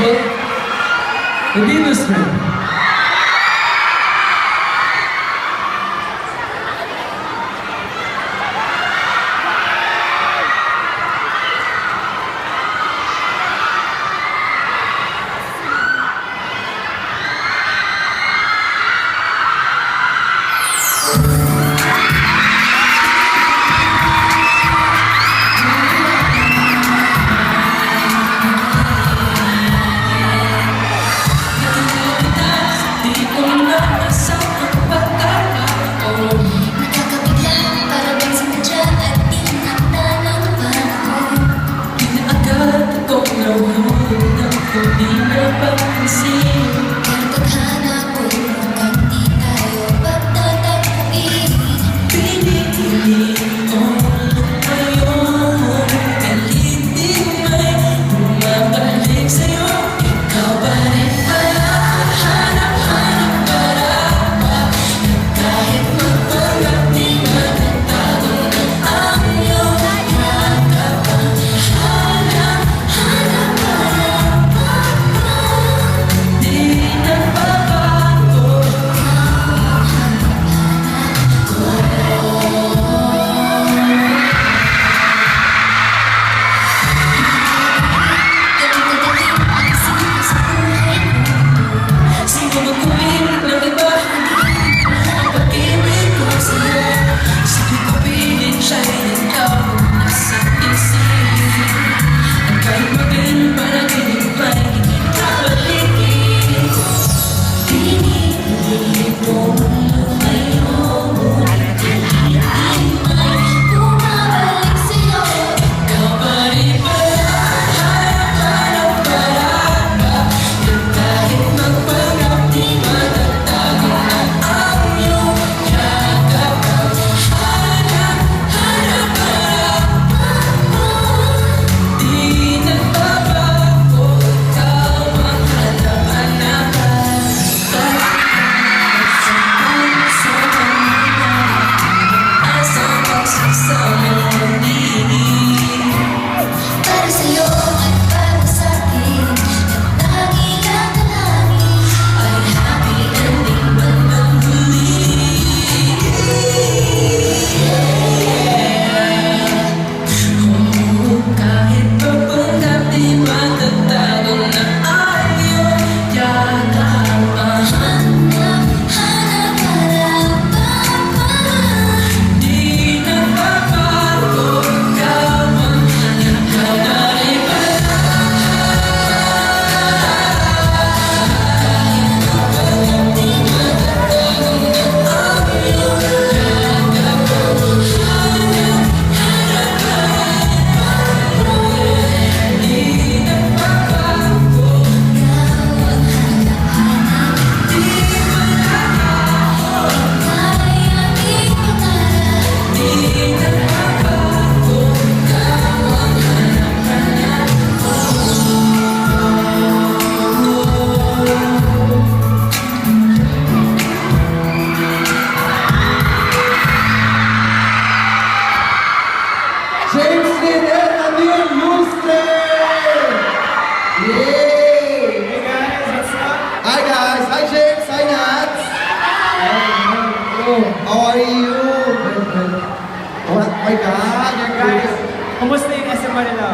But in the industry, How are you? Oh my God! Guys, kumusta yung SM Manila?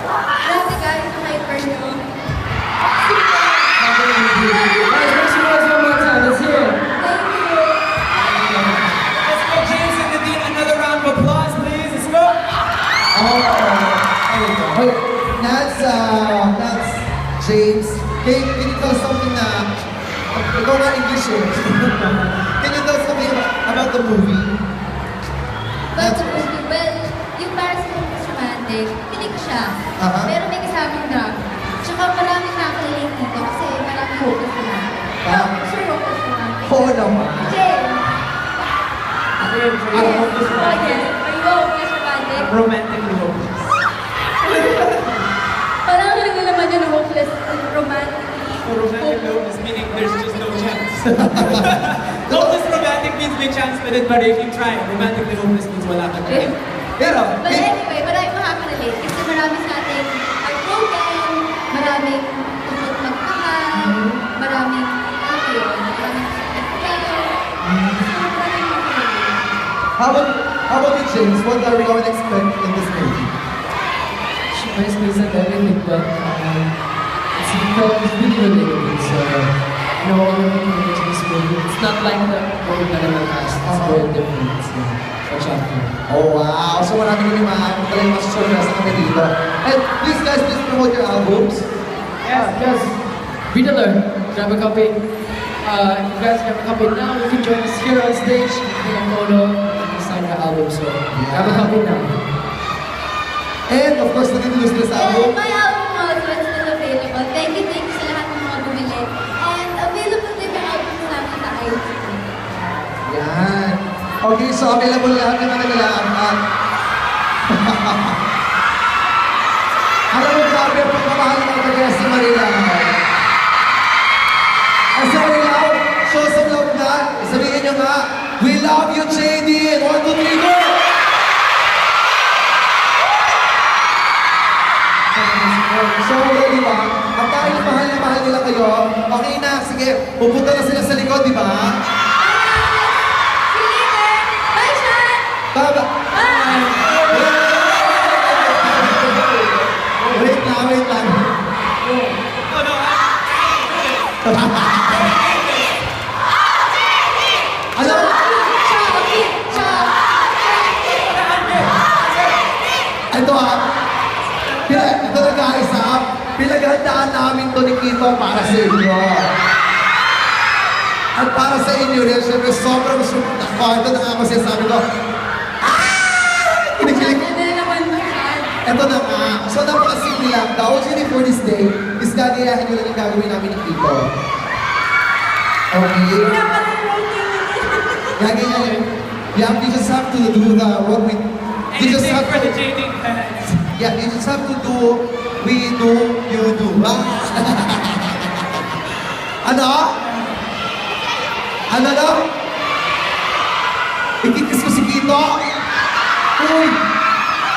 Grabe guys, hyper nyo. Guys, make some noise one more time. Let's hear it. Thank you. Let's get James and Nadine another round of applause, please. Let's go! Wait, that's James. Can you tell something na, ikaw nga English eh. Can you tell something about the movie? But the movie, well, yung para sa Miss Romantic, pinig ko siya. Pero may kasamang drama. Tsaka maraming nakalilink dito kasi maraming hopeless romantic. Sure, hopeless romantic. Oo naman. James! Ano hopeless Oh, romantic? yes. Are you hopeless romantic? Romantically hopeless. Parang ano naman yun, hopeless romantic. Romantically hopeless meaning there's just no chance. Hopeless romantic means may chance pa din, but if you try, romantically hopeless means wala ka na. Pero, But anyway, marami makaka-relate kasi marami sa atin heartbroken, maraming maraming, ano ko yun, maraming, pero, maraming makikinig. How about you, James? What are we going to expect in this movie? My space at everything, but it's really relatable. So, you know, when you're looking at this movie, it's not like the old Manila cast. It's very different. So, watch out for it. Oh, wow. So marami kami talagang masusurprise na kami dito. And please, guys, please promote your albums. Yeah, guys, read alert. Grab a copy. If you guys grab a copy now, you can join us here on stage. You can take a photo. You can sign your album. So, grab a copy now. And of course, nandito sila sa And album. my album also is still available. Thank you sa lahat ng mga bumili. And available din yung album namin sa iTunes. Yan. Okay, so available lahat ng mga naglalaan. Alam mo, grabe ang pagmamahal ng mga taga sa Manila. Ang sa Manila, show some love na. Sabihin nyo nga, we love you, JD. 1, 2, 3, go! So, di ba? At dahil mahal na mahal nila kayo, okay na, sige, pupunta na sila sa likod, di ba? See you later! Bye, Sean! Baba! Bye! Wait lang, wait lang. Oh, no, Alam mo, ito na guys ha, pinaghandaan namin to ni Kito para sa inyo. At para sa inyo rin, syempre sobrang ito na nga ako sinasabi ko. Kinikilig. Ito na nga. So napakasimple lang. The OGD for this day is gagayahin nyo lang yung gagawin namin ni Kito. Okay? Gagayahin. Yeah, you just have to do what we... You just anything have for the to... JD fans. Yeah, you just have to do, we do, you do. Ano? Ano daw? Ikikis ko si Kito? Uy!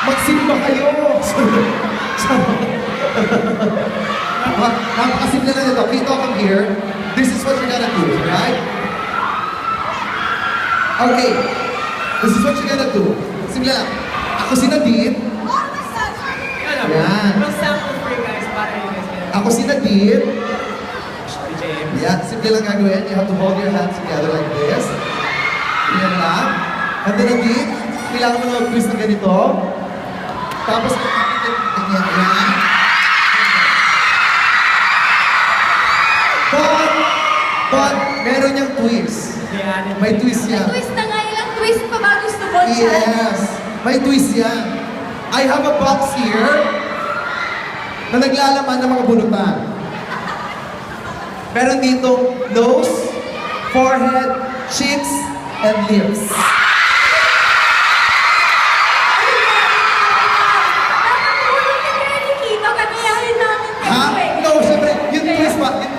Magsimba kayo! Napakasimple na nito. Kito, come here. This is what you're gonna do, right? Okay. This is what you're gonna do. Simple lang. Ako si Nadine. Yan. No sample for you guys para you guys get Ako si Nadine. James. Yeah, simple lang gagawin. You have to hold your hands together like this. Yan lang. And then Nadine, kailangan mo na mag-twist na ganito. Tapos, ganyan, yan. But, meron niyang twist. Yeah, May twist yan. Twist na nga, ilang twist pa ba gusto mo, Sean? Yes. May twist yan. I have a box here na naglalaman ng mga bunutan. Meron dito nose, forehead, cheeks, and lips. Ha? No, syempre, yung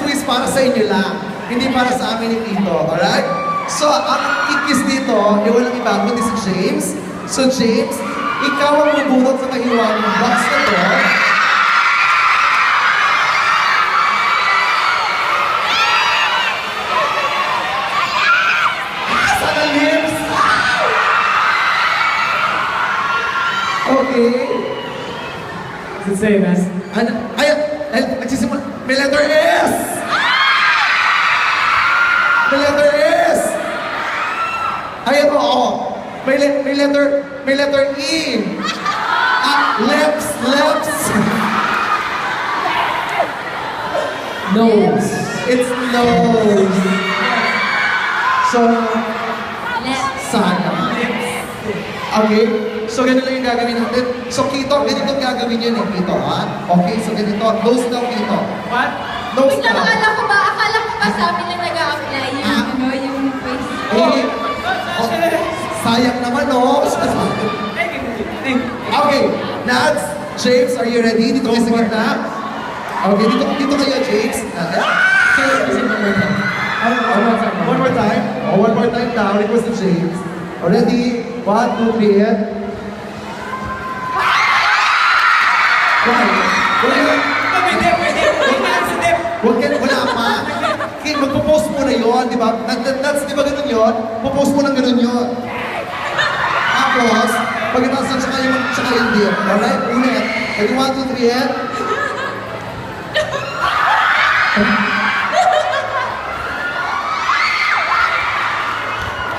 twist para sa inyo lang. Hindi para sa amin ni Tito, alright? So, ang kikis dito, yung walang iba, kundi si James. So, James, ikaw ang bubunot sa kahiwa ng box na to. Sana lips! Okay. It's the same as Ano? Ay, nagsisimula. May letter S! May letter S! Ayan o, oo. May letter E. Lips. Nose. It's nose. So, sana. Okay? So, ganun lang yung gagawin natin. So, Kito, ganito gagawin yun eh, Kito, ha? Okay, so ganito. Nose daw, Kito. what? Nose Wait lang, daw. akala ko ba sa amin lang nag-a-apply yung twist? Eh, sayang naman, no? Okay, Nats, James, are you ready? Dito kayo sa gitna. Okay, dito kayo, James. One more time. Oh, one more time now. It was to James. Ready? 1, 2, 3, and... Why? May dip. May dip. May dip. Wala pa. one, di ba? That's, di ba ganun yun? Popost mo ng ganun yun. Tapos, pagkatapos ng tsaka yung dip. Alright? Ulit. Ready, 1, 2, 3, and...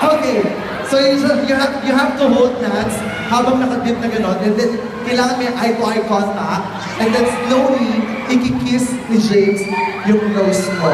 Okay. So you have to hold hands habang nakadip na gano'n. And then, kailangan may eye-to-eye contact. And then slowly, ikikiss ni James yung nose mo.